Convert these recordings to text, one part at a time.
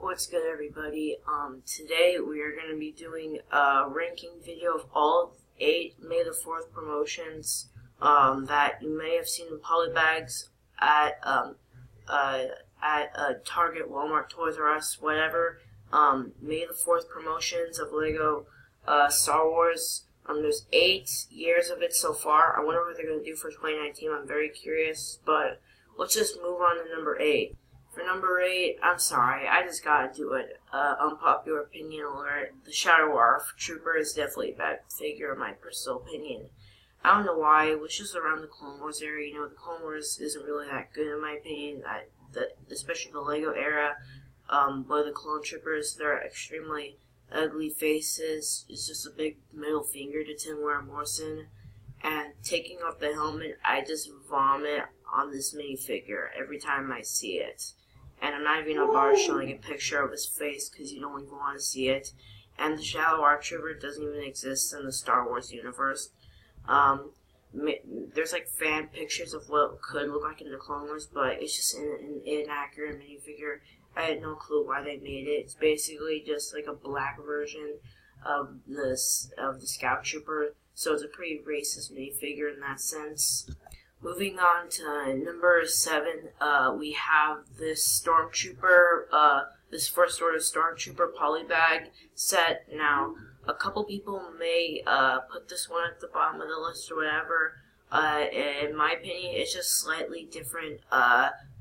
What's good, everybody? Today we are going to be doing a ranking video of all 8 May the 4th promotions that you may have seen in polybags at Target, Walmart, Toys R Us, whatever. May the 4th promotions of Lego Star Wars. There's 8 years of it so far. I wonder what they're going to do for 2019. I'm very curious, but let's just move on to number 8. For number 8, I'm sorry, I just gotta do it. Unpopular opinion alert. The Shadow Warf Trooper is definitely a bad figure, in my personal opinion. I don't know why. It was just around the Clone Wars era. You know, the Clone Wars isn't really that good, in my opinion. Especially the Lego era, where the Clone Troopers, they're extremely ugly faces. It's just a big middle finger to Tim Morrison. And taking off the helmet, I just vomit on this minifigure every time I see it. And I'm not even gonna bother showing a picture of his face because you don't even want to see it. And the Shadow Warf Trooper doesn't even exist in the Star Wars universe. There's like fan pictures of what it could look like in the Clone Wars, but it's just an inaccurate minifigure. I had no clue why they made it. It's basically just like a black version of the Scout Trooper, so it's a pretty racist minifigure in that sense. Moving on to number 7, we have this Stormtrooper, this First Order Stormtrooper polybag set. Now, a couple people may put this one at the bottom of the list or whatever. In my opinion, it's just slightly different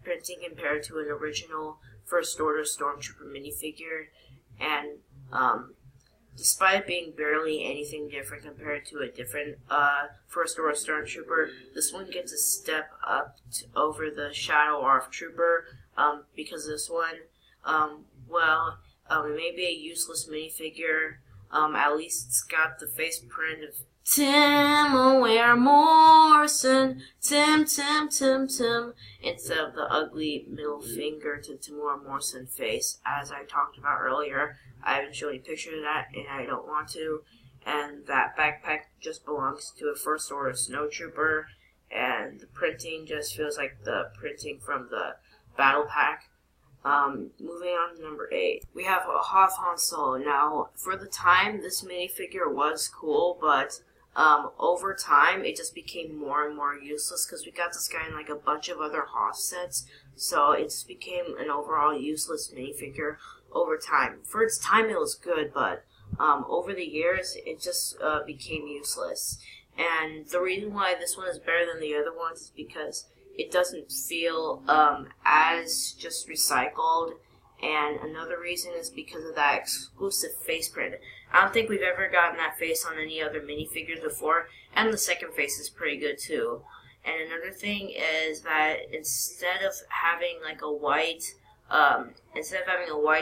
printing compared to an original First Order Stormtrooper minifigure, and despite it being barely anything different compared to a different First Order Stormtrooper, this one gets a step up over the Shadow Warf Trooper, because this one, it may be a useless minifigure. At least it's got the face print of Tim Morrison, Tim, instead of the ugly middle finger to Timur Morrison face, as I talked about earlier. I haven't shown any picture of that, and I don't want to. And that backpack just belongs to a First Order Snowtrooper, and the printing just feels like the printing from the Battle Pack. Moving on to number 8, we have a Hoth Han Solo. Now, for the time, this minifigure was cool, but over time, it just became more and more useless because we got this guy in like a bunch of other Hoth sets, so it just became an overall useless minifigure over time. For its time, it was good, but over the years, it just became useless. And the reason why this one is better than the other ones is because it doesn't feel as just recycled, and another reason is because of that exclusive face print. I don't think we've ever gotten that face on any other minifigures before, and the second face is pretty good too. And another thing is that instead of having like a white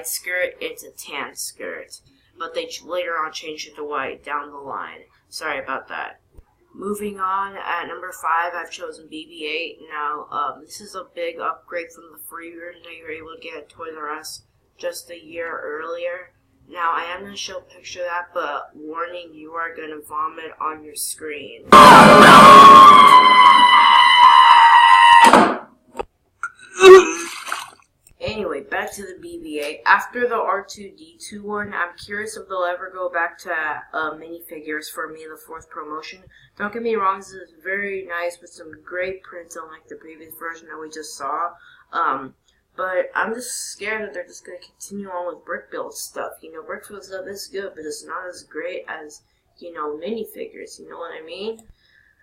skirt, it's a tan skirt. But they later on changed it to white down the line. Sorry about that. Moving on, at number 5, I've chosen BB-8. Now, this is a big upgrade from the free version that you were able to get at Toys R Us just a year earlier. Now, I am going to show a picture of that, but warning, you are going to vomit on your screen. Anyway, back to the BB-8. After the R2-D2 one, I'm curious if they'll ever go back to minifigures for May the 4th promotion. Don't get me wrong, this is very nice with some great prints unlike the previous version that we just saw. But I'm just scared that they're just going to continue on with brick build stuff. You know, brick build stuff is good, but it's not as great as, you know, minifigures. You know what I mean?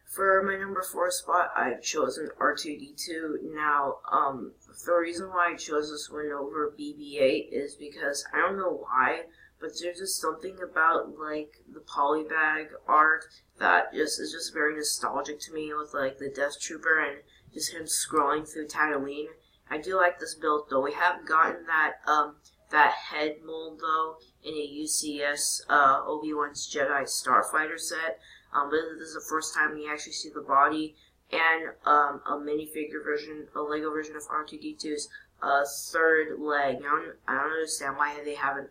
For my number 4 spot, I've chosen R2-D2. Now, the reason why I chose this one over BB-8 is because, I don't know why, but there's just something about, like, the polybag art that is just very nostalgic to me, with, like, the Death Trooper and just him scrolling through Tatooine. I do like this build, though. We haven't gotten that head mold, though, in a UCS Obi-Wan's Jedi Starfighter set. But this is the first time we actually see the body, and a minifigure version, a Lego version of R2-D2's third leg. I don't understand why they haven't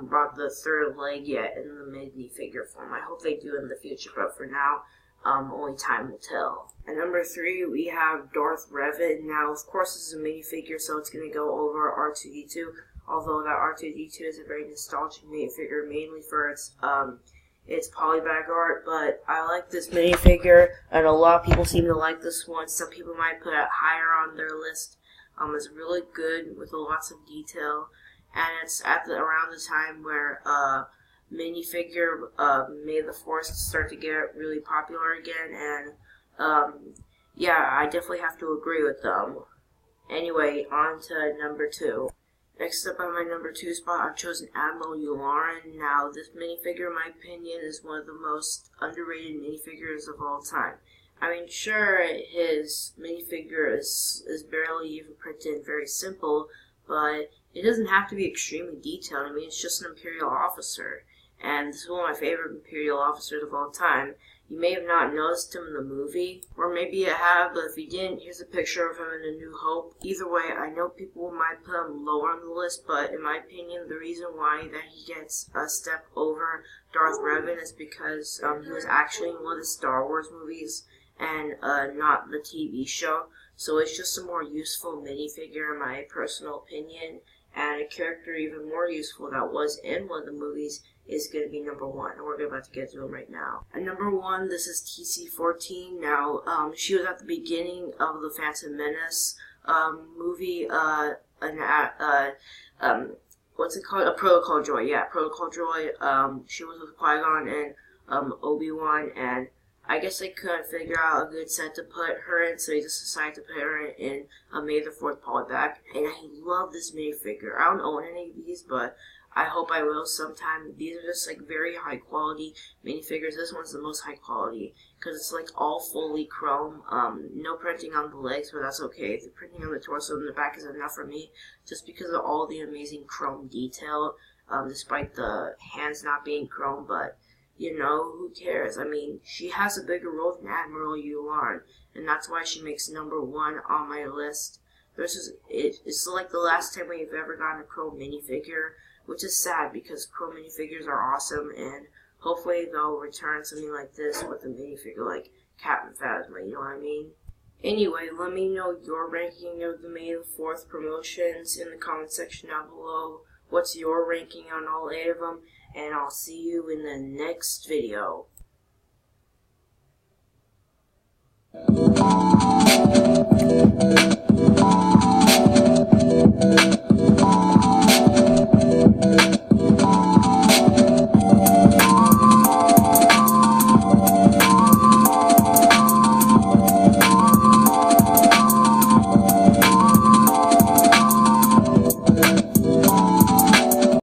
brought the third leg yet in the minifigure form. I hope they do in the future, but for now, only time will tell. At number 3, we have Darth Revan. Now, of course, this is a minifigure, so it's going to go over R2-D2. although that R2-D2 is a very nostalgic minifigure, mainly for its polybag art, but I like this minifigure, and a lot of people seem to like this one. Some people might put it higher on their list. It's really good with lots of detail, and it's at around the time where minifigure May the 4th start to get really popular again, and yeah, I definitely have to agree with them. Anyway, on to number 2. Next up on my number 2 spot, I've chosen Admiral Yularen. Now, this minifigure, in my opinion, is one of the most underrated minifigures of all time. I mean, sure, his minifigure is barely even printed and very simple, but it doesn't have to be extremely detailed. I mean, it's just an Imperial officer, and this is one of my favorite Imperial officers of all time. You may have not noticed him in the movie, or maybe you have, but if you didn't, here's a picture of him in A New Hope. Either way, I know people might put him lower on the list, but in my opinion, the reason why that he gets a step over Darth Revan is because he was actually in one of the Star Wars movies, and not the TV show. So it's just a more useful minifigure in my personal opinion, and a character even more useful that was in one of the movies is going to be number 1, and we're about to get to him right now. At number 1, this is TC-14. Now, she was at the beginning of the Phantom Menace movie, what's it called? A Protocol Droid, yeah, Protocol Droid. She was with Qui-Gon and Obi-Wan, and I guess they couldn't figure out a good set to put her in, so they just decided to put her in May the 4th polybag. And I love this minifigure. I don't own any of these, but I hope I will sometime. These are just like very high quality minifigures. This one's the most high quality because it's like all fully chrome. No printing on the legs, but that's okay. The printing on the torso and the back is enough for me, just because of all the amazing chrome detail. Despite the hands not being chrome, but you know, who cares? I mean, she has a bigger role than Admiral Yularen, and that's why she makes number 1 on my list. It's like the last time we've ever gotten a chrome minifigure, which is sad because chrome minifigures are awesome, and hopefully they'll return something like this with a minifigure like Captain Phasma, you know what I mean? Anyway, let me know your ranking of the May the 4th promotions in the comment section down below. What's your ranking on all 8 of them? And I'll see you in the next video.